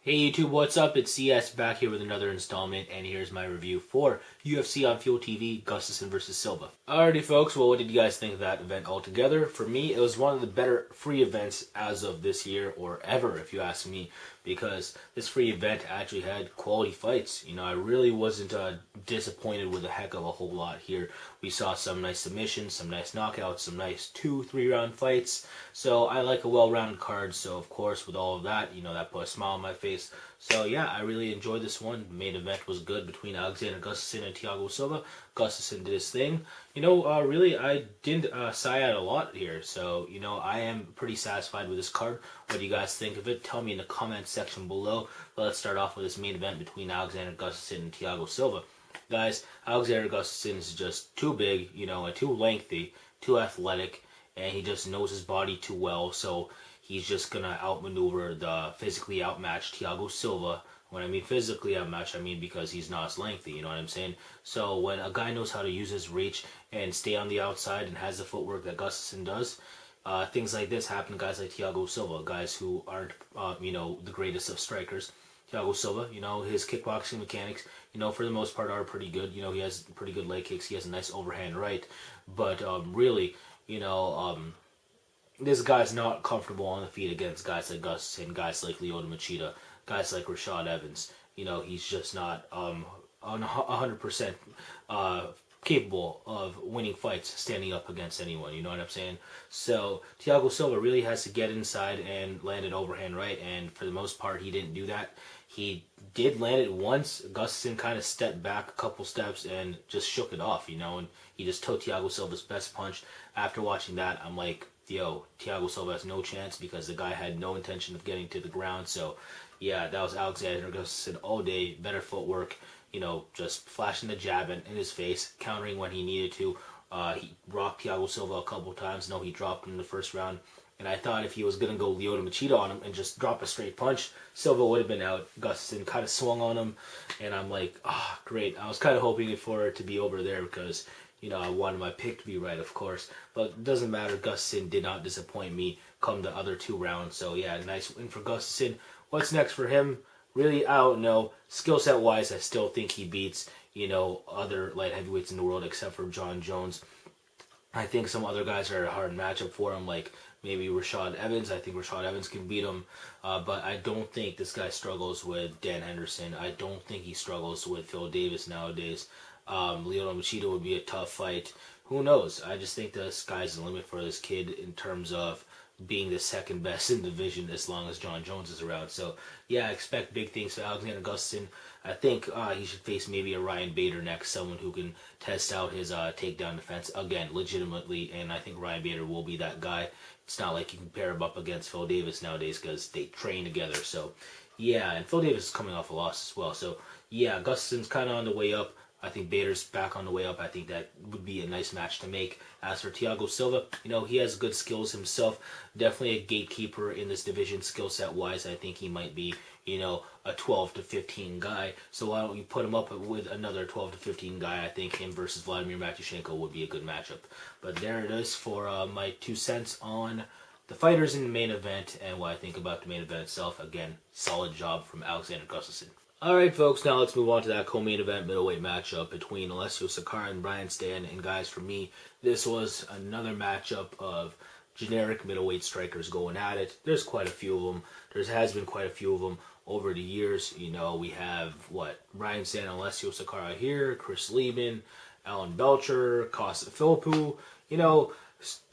Hey YouTube, what's up? It's CS back here with another installment, and here's my review for UFC on Fuel TV, Gustafsson versus Silva. Alrighty folks, well what did you guys think of that event altogether? For me, it was one of the better free events as of this year, or ever if you ask me, because this free event actually had quality fights. I really wasn't disappointed with a heck of a whole lot here. We saw some nice submissions, some nice knockouts, some nice 2-3 round fights. So I like a well-rounded card, so of course with all of that, that put a smile on my face. So yeah, I really enjoyed this one. The main event was good between Alexander Gustafsson and Thiago Silva. Gustafsson did his thing. Really I didn't sigh out a lot here. So, I am pretty satisfied with this card. What do you guys think of it? Tell me in the comments section below. But let's start off with this main event between Alexander Gustafsson and Thiago Silva. Guys, Alexander Gustafsson is just too big, and too lengthy, too athletic, and he just knows his body too well. So he's just gonna outmaneuver the physically outmatched Thiago Silva. When I mean physically outmatched, I mean because he's not as lengthy, you know what I'm saying? So when a guy knows how to use his reach and stay on the outside and has the footwork that Gustafsson does, things like this happen to guys like Thiago Silva, guys who aren't, the greatest of strikers. Thiago Silva, his kickboxing mechanics, for the most part are pretty good. He has pretty good leg kicks. He has a nice overhand right. But really, this guy's not comfortable on the feet against guys like Gustafsson, guys like Lyoto Machida, guys like Rashad Evans. He's just not 100% capable of winning fights standing up against anyone, you know what I'm saying? So Thiago Silva really has to get inside and land an overhand right, and for the most part he didn't do that. He did land it once. Gustafsson kind of stepped back a couple steps and just shook it off, and he just took Thiago Silva's best punch. After watching that, I'm like, yo, Thiago Silva has no chance because the guy had no intention of getting to the ground. So yeah, that was Alexander Gustafsson all day. Better footwork, just flashing the jab in his face, countering when he needed to. He rocked Thiago Silva a couple times. No, he dropped him in the first round. And I thought if he was going to go Lyoto Machida on him and just drop a straight punch, Silva would have been out. Gustafsson kind of swung on him, and I'm like, great. I was kind of hoping for it to be over there because, I wanted my pick to be right, of course. But it doesn't matter. Gustafsson did not disappoint me come the other two rounds. So, yeah, nice win for Gustafsson. What's next for him? Really, I don't know. Skill set wise, I still think he beats, other light heavyweights in the world except for John Jones. I think some other guys are a hard matchup for him, like maybe Rashad Evans. I think Rashad Evans can beat him. But I don't think this guy struggles with Dan Henderson. I don't think he struggles with Phil Davis nowadays. Lyoto Machida would be a tough fight. Who knows? I just think the sky's the limit for this kid in terms of being the second best in the division as long as John Jones is around. So, yeah, I expect big things for Alexander Gustafsson. I think he should face maybe a Ryan Bader next, someone who can test out his takedown defense, again, legitimately, and I think Ryan Bader will be that guy. It's not like you can pair him up against Phil Davis nowadays because they train together. So, yeah, and Phil Davis is coming off a loss as well. So, yeah, Gustafsson's kind of on the way up. I think Bader's back on the way up. I think that would be a nice match to make. As for Thiago Silva, he has good skills himself. Definitely a gatekeeper in this division skill set wise. I think he might be, a 12 to 15 guy. So why don't you put him up with another 12 to 15 guy? I think him versus Vladimir Matyushenko would be a good matchup. But there it is for my 2 cents on the fighters in the main event and what I think about the main event itself. Again, solid job from Alexander Gustafsson. Alright folks, now let's move on to that co-main event middleweight matchup between Alessio Sakara and Brian Stann. And guys, for me, this was another matchup of generic middleweight strikers going at it. There's quite a few of them. There has been quite a few of them over the years. We have, Brian Stann and Alessio Sakara here, Chris Lieben, Alan Belcher, Costa Philippou.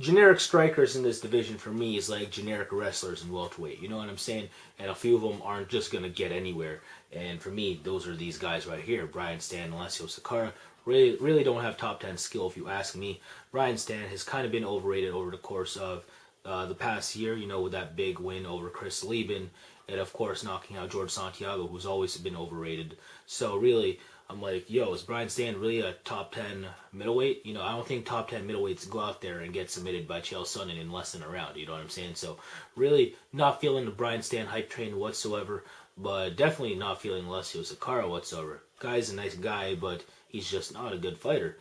Generic strikers in this division for me is like generic wrestlers in welterweight. You know what I'm saying? And a few of them aren't just going to get anywhere. And for me, those are these guys right here. Brian Stann and Alessio Sakara really don't have top 10 skill if you ask me. Brian Stann has kind of been overrated over the course of the past year, with that big win over Chris Lieben. And of course, knocking out George Santiago, who's always been overrated. So really, I'm like, yo, is Brian Stann really a top 10 middleweight? I don't think top 10 middleweights go out there and get submitted by Chael Sonnen in less than a round. You know what I'm saying? So really not feeling the Brian Stann hype train whatsoever, but definitely not feeling Alessio Sakara whatsoever. Guy's a nice guy, but he's just not a good fighter.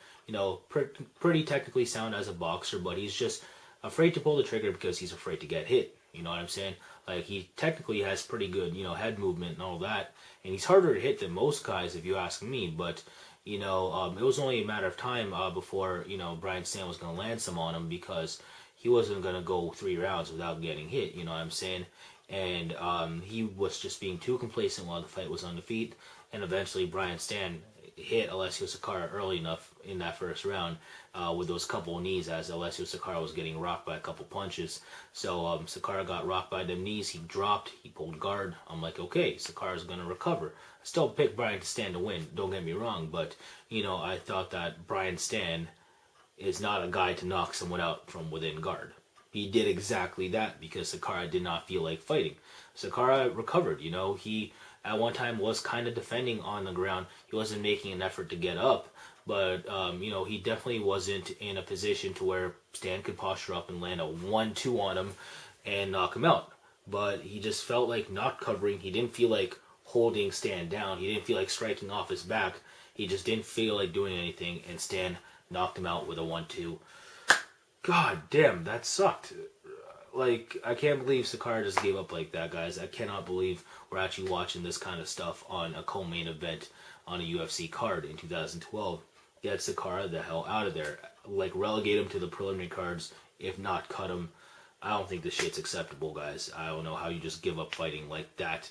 Pretty technically sound as a boxer, but he's just afraid to pull the trigger because he's afraid to get hit. You know what I'm saying? Like, he technically has pretty good, head movement and all that. And he's harder to hit than most guys, if you ask me. But, it was only a matter of time before, Brian Stann was going to land some on him, because he wasn't going to go 3 rounds without getting hit, you know what I'm saying? And he was just being too complacent while the fight was on the feet. And eventually Brian Stann hit Alessio Sakara early enough in that first round with those couple of knees, as Alessio Sakara was getting rocked by a couple punches. So Sakara got rocked by them knees. He dropped. He pulled guard. I'm like, okay, Sakara's going to recover. I still picked Brian Stann to win. Don't get me wrong. But, I thought that Brian Stann is not a guy to knock someone out from within guard. He did exactly that because Sakara did not feel like fighting. Sakara recovered, he at one time was kind of defending on the ground. He wasn't making an effort to get up, but he definitely wasn't in a position to where Stan could posture up and land a 1-2 on him and knock him out. But he just felt like not covering. He didn't feel like holding Stan down. He didn't feel like striking off his back. He just didn't feel like doing anything, and Stan knocked him out with a 1-2. God damn, that sucked. Like, I can't believe Sakara just gave up like that, guys. I cannot believe we're actually watching this kind of stuff on a co-main event on a UFC card in 2012. Get Sakara the hell out of there. Like, relegate him to the preliminary cards, if not cut him. I don't think this shit's acceptable, guys. I don't know how you just give up fighting like that.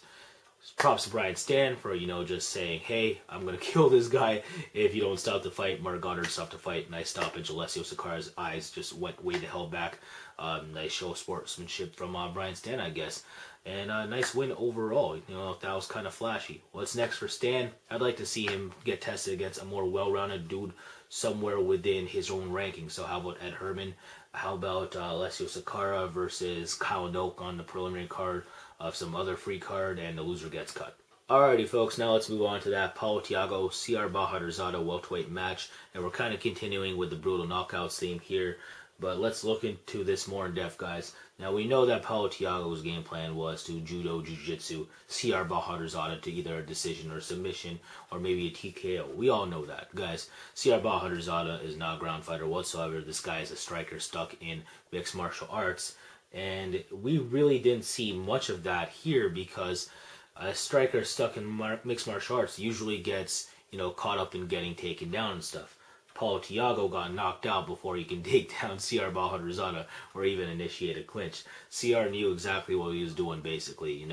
Props to Brian Stann for, just saying, hey, I'm going to kill this guy if you don't stop the fight. Mark Goddard stopped the fight. Nice stoppage. Alessio Sakara's eyes just went way the hell back. Nice show of sportsmanship from Brian Stann, I guess. And a nice win overall. That was kind of flashy. What's next for Stann? I'd like to see him get tested against a more well-rounded dude somewhere within his own ranking. So how about Ed Herman? How about Alessio Sakara versus Kyle Noak on the preliminary card of some other free card, and the loser gets cut. Alrighty, folks, now let's move on to that Paulo Thiago CR Bahadurzada welterweight match, and we're kind of continuing with the brutal knockouts theme here, but let's look into this more in depth, guys. Now, we know that Paulo Thiago's game plan was to judo, jiu-jitsu, CR Bahadurzada to either a decision or submission, or maybe a TKO. We all know that, guys. CR Bahadurzada is not a ground fighter whatsoever. This guy is a striker stuck in mixed martial arts. And we really didn't see much of that here, because a striker stuck in mixed martial arts usually gets, caught up in getting taken down and stuff. Paulo Thiago got knocked out before he can take down CR Bahadurzada or even initiate a clinch. CR knew exactly what he was doing, basically,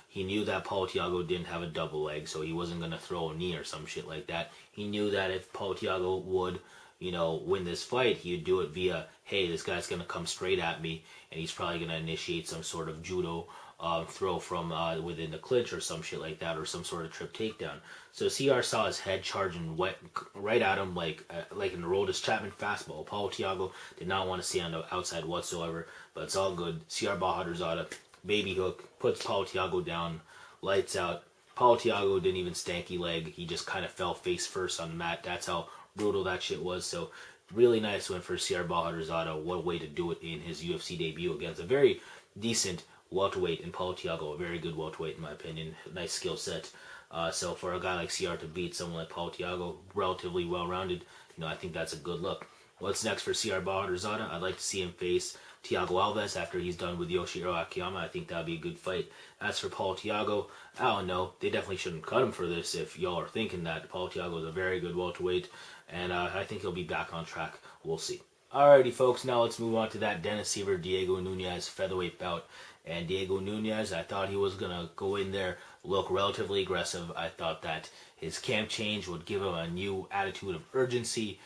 He knew that Paulo Thiago didn't have a double leg, so he wasn't going to throw a knee or some shit like that. He knew that if Paulo Thiago would win this fight, he'd do it via, hey, this guy's going to come straight at me, and he's probably going to initiate some sort of judo throw from within the clinch or some shit like that, or some sort of trip takedown. So CR saw his head charging right at him like an Aroldis Chapman fastball. Paulo Thiago did not want to see on the outside whatsoever, but it's all good. CR Bahadurzada, baby hook, puts Paulo Thiago down, lights out. Paulo Thiago didn't even stanky leg. He just kind of fell face first on the mat. That's how brutal that shit was. So really nice win for CR Bahadurzada. What a way to do it in his UFC debut against a very decent welterweight in Paulo Thiago. A very good welterweight in my opinion. Nice skill set. So for a guy like CR to beat someone like Paulo Thiago, relatively well-rounded, I think that's a good look. What's next for CR Bahadurzada? I'd like to see him face Thiago Alves after he's done with Yoshihiro Akiyama. I think that'd be a good fight. As for Paulo Thiago, I don't know. They definitely shouldn't cut him for this if y'all are thinking that. Paulo Thiago is a very good welterweight, and I think he'll be back on track. We'll see. Alrighty, folks, now let's move on to that Dennis Siver, Diego Nunez featherweight bout. And Diego Nunez, I thought he was going to go in there, look relatively aggressive. I thought that his camp change would give him a new attitude of urgency.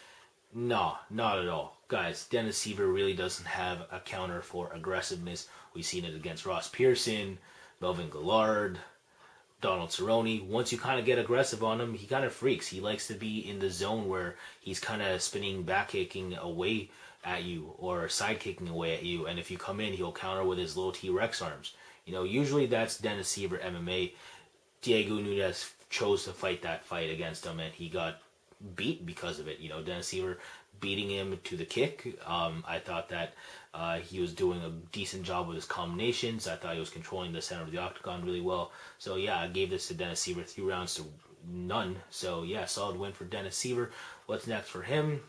No, not at all. Guys, Dennis Siver really doesn't have a counter for aggressiveness. We've seen it against Ross Pearson, Melvin Gillard, Donald Cerrone. Once you kind of get aggressive on him, he kind of freaks. He likes to be in the zone where he's kind of spinning, back kicking away at you or side kicking away at you. And if you come in, he'll counter with his little T-Rex arms. Usually that's Dennis Siver MMA. Diego Nunez chose to fight that fight against him, and he got beat because of it. Dennis Siver beating him to the kick. I thought that he was doing a decent job with his combinations. I thought he was controlling the center of the octagon really well. So yeah, I gave this to Dennis Siver 3 rounds to none. So yeah, solid win for Dennis Siver. What's next for him?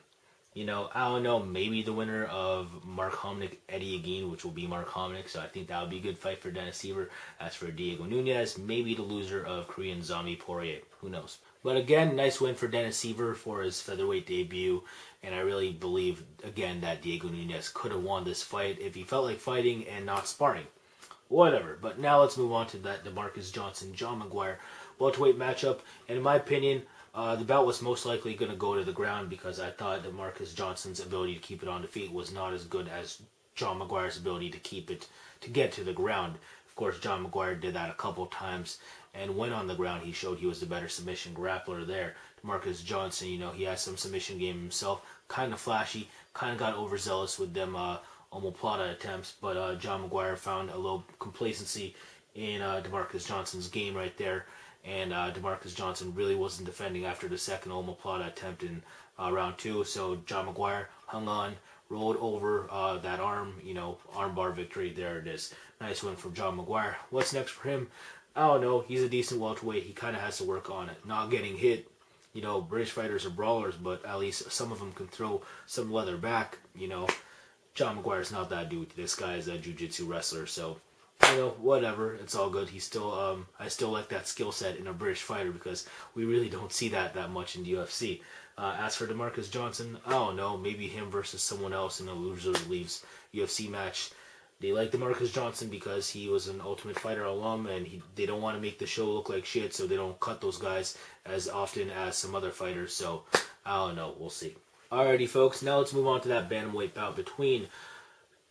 I don't know, maybe the winner of Mark Hominick, Eddie Agin, which will be Mark Hominick, so I think that would be a good fight for Dennis Siver. As for Diego Nunez, maybe the loser of Korean Zombie Poirier. Who knows? But again, nice win for Dennis Siver for his featherweight debut, and I really believe, again, that Diego Nunez could have won this fight if he felt like fighting and not sparring. Whatever. But now let's move on to that DeMarcus Johnson-John McGuire welterweight matchup. And in my opinion, the bout was most likely going to go to the ground because I thought that Marcus Johnson's ability to keep it on the feet was not as good as John McGuire's ability to keep it to get to the ground. Of course, John McGuire did that a couple times, and when on the ground, he showed he was the better submission grappler there. Marcus Johnson, he has some submission game himself, kind of flashy, kind of got overzealous with them omoplata attempts, but John McGuire found a little complacency in DeMarcus Johnson's game right there. And DeMarcus Johnson really wasn't defending after the second omoplata attempt in round 2. So John McGuire hung on, rolled over that armbar victory. There it is. Nice win from John McGuire. What's next for him? I don't know. He's a decent welterweight. He kind of has to work on it. Not getting hit. British fighters are brawlers, but at least some of them can throw some leather back. John McGuire's not that dude. This guy is a jiu-jitsu wrestler, so whatever. It's all good. He's still, I still like that skill set in a British fighter because we really don't see that much in the UFC. As for DeMarcus Johnson, I don't know. Maybe him versus someone else in a loser leaves UFC match. They like DeMarcus Johnson because he was an Ultimate Fighter alum, and they don't want to make the show look like shit, so they don't cut those guys as often as some other fighters. So I don't know. We'll see. Alrighty, folks. Now let's move on to that bantamweight bout between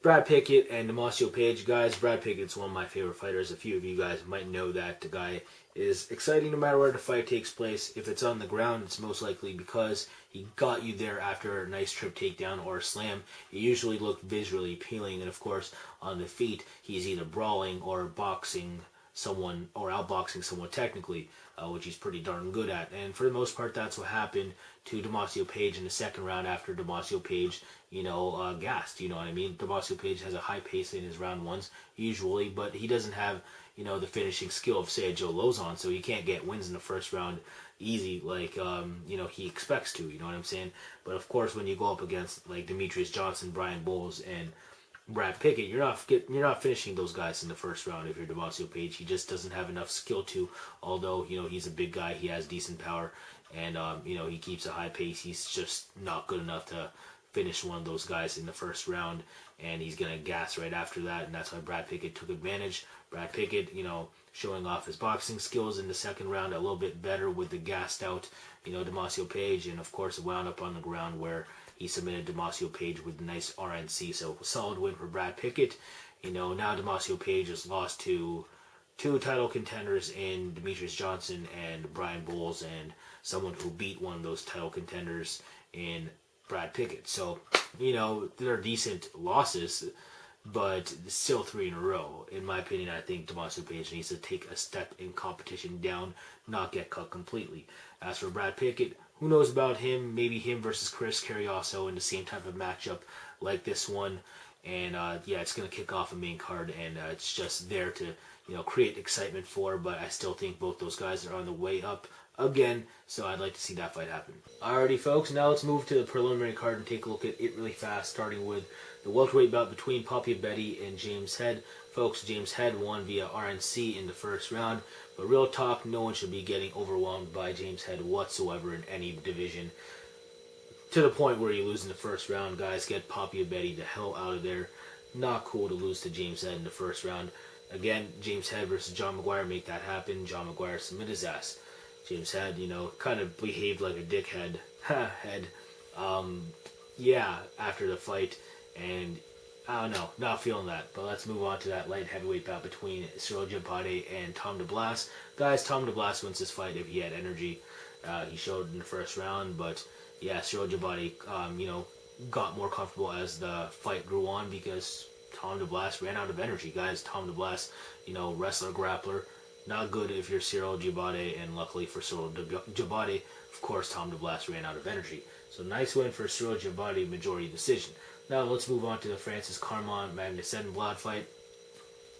Brad Pickett and Damacio Page. Guys, Brad Pickett's one of my favorite fighters. A few of you guys might know that. The guy is exciting no matter where the fight takes place. If it's on the ground, it's most likely because he got you there after a nice trip takedown or a slam. It usually looked visually appealing, and of course, on the feet, he's either brawling or boxing someone or outboxing someone technically, which he's pretty darn good at. And for the most part, that's what happened to Damacio Page in the second round after Damacio Page, gassed. You know what I mean? Damacio Page has a high pace in his round ones usually, but he doesn't have, the finishing skill of, say, a Joe Lozon, so he can't get wins in the first round easy like, he expects to, you know what I'm saying? But of course, when you go up against, like, Demetrius Johnson, Brian Bowles, and Brad Pickett, you're not finishing those guys in the first round if you're Damacio Page. He just doesn't have enough skill to, although, he's a big guy, he has decent power, and, he keeps a high pace. He's just not good enough to finish one of those guys in the first round, and he's going to gas right after that, and that's why Brad Pickett took advantage. Brad Pickett, showing off his boxing skills in the second round a little bit better with the gassed out, Damacio Page, and of course it wound up on the ground where he submitted Damacio Page with a nice RNC, so a solid win for Brad Pickett. Now Damacio Page has lost to two title contenders in Demetrius Johnson and Brian Bowles, and someone who beat one of those title contenders in Brad Pickett. So, they're decent losses, but still 3 in a row. In my opinion, I think Damacio Page needs to take a step in competition down, not get cut completely. As for Brad Pickett, who knows about him? Maybe him versus Chris Carriasso in the same type of matchup like this one. And, it's going to kick off a main card, and it's just there to, create excitement for, but I still think both those guys are on the way up again, so I'd like to see that fight happen. Alrighty, folks, now let's move to the preliminary card and take a look at it really fast, starting with the welterweight bout between Papia Betty and James Head. Folks, James Head won via RNC in the first round, but real talk, no one should be getting overwhelmed by James Head whatsoever in any division. To the point where you lose in the first round, guys, get Papia Betty the hell out of there. Not cool to lose to James Head in the first round. Again, James Head versus John McGuire, make that happen. John McGuire submit his ass. James Head, kind of behaved like a dickhead. After the fight, and I don't know, not feeling that. But let's move on to that light heavyweight bout between Cyril Djibate and Tom DeBlas. Guys, Tom DeBlas wins this fight if he had energy. He showed in the first round, but yeah, Cyril Djibate, got more comfortable as the fight grew on because Tom DeBlas ran out of energy. Guys, Tom DeBlas, wrestler, grappler, not good if you're Cyril Djibate, and luckily for Cyril Djibate, of course, Tom DeBlas ran out of energy. So nice win for Cyril Djibate, majority decision. Now let's move on to the Francis Carmon Magnus Blad fight.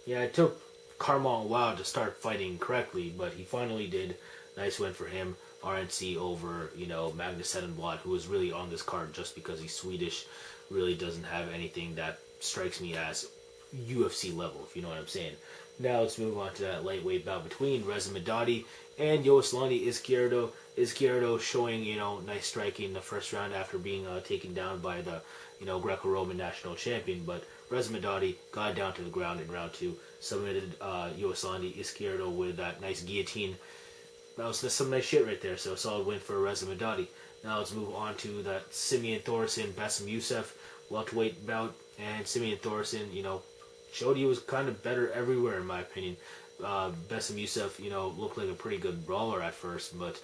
Yeah, it took Carmel Wow to start fighting correctly, but he finally did. Nice win for him. RNC over, Magnus Sedenblad, who was really on this card just because he's Swedish. Really doesn't have anything that strikes me as UFC level, if you know what I'm saying. Now let's move on to that lightweight bout between Reza Madadi and Yoslandi Izquierdo. Izquierdo showing, nice striking in the first round after being taken down by the, Greco-Roman national champion. But Reza Madadi got down to the ground in round 2, submitted Yoslandi Izquierdo with that nice guillotine. That was some nice shit right there. So a solid win for Reza Madadi. Now let's move on to that Simeon Thorson, Bassem Youssef welterweight bout. And Simeon Thorson, showed he was kind of better everywhere in my opinion. Bassem Youssef, looked like a pretty good brawler at first, but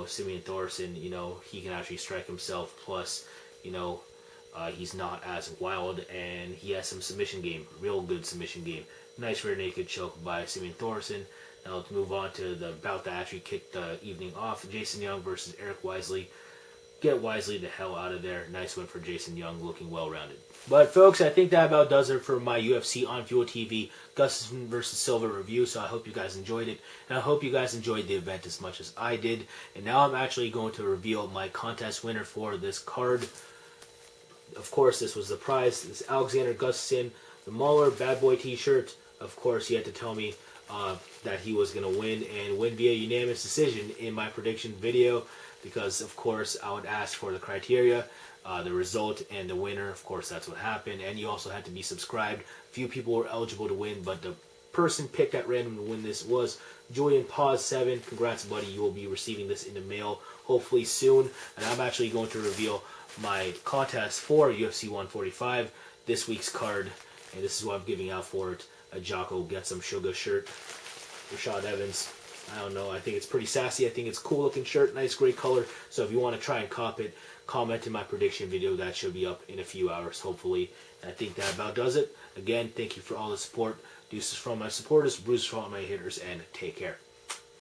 Simeon Thorson, he can actually strike himself. Plus, he's not as wild, and he has some submission game, real good submission game. Nice rear naked choke by Simeon Thorson. Now let's move on to the bout that actually kicked the evening off. Jason Young versus Eric Wisely. Get Wisely the hell out of there. Nice win for Jason Young, looking well-rounded. But folks, I think that about does it for my UFC on Fuel TV Gustafsson versus Silva review. So I hope you guys enjoyed it, and I hope you guys enjoyed the event as much as I did. And now I'm actually going to reveal my contest winner for this card. Of course, this was the prize. This is Alexander Gustafsson, the Mauler Bad Boy T-shirt. Of course, he had to tell me that he was going to win, and win via unanimous decision in my prediction video, because of course I would ask for the criteria, the result, and the winner. Of course, that's what happened. And you also had to be subscribed. Few people were eligible to win, but the person picked at random to win this was Julian Paz 7. Congrats, buddy. You will be receiving this in the mail hopefully soon. And I'm actually going to reveal my contest for UFC 145, this week's card, and this is what I'm giving out for it. A Jocko Get Some Sugar shirt. Rashad Evans. I don't know. I think it's pretty sassy. I think it's a cool looking shirt. Nice, great color. So if you want to try and cop it, comment in my prediction video. That should be up in a few hours, hopefully. And I think that about does it. Again, thank you for all the support. Deuces from my supporters, bruises from all my haters, and take care.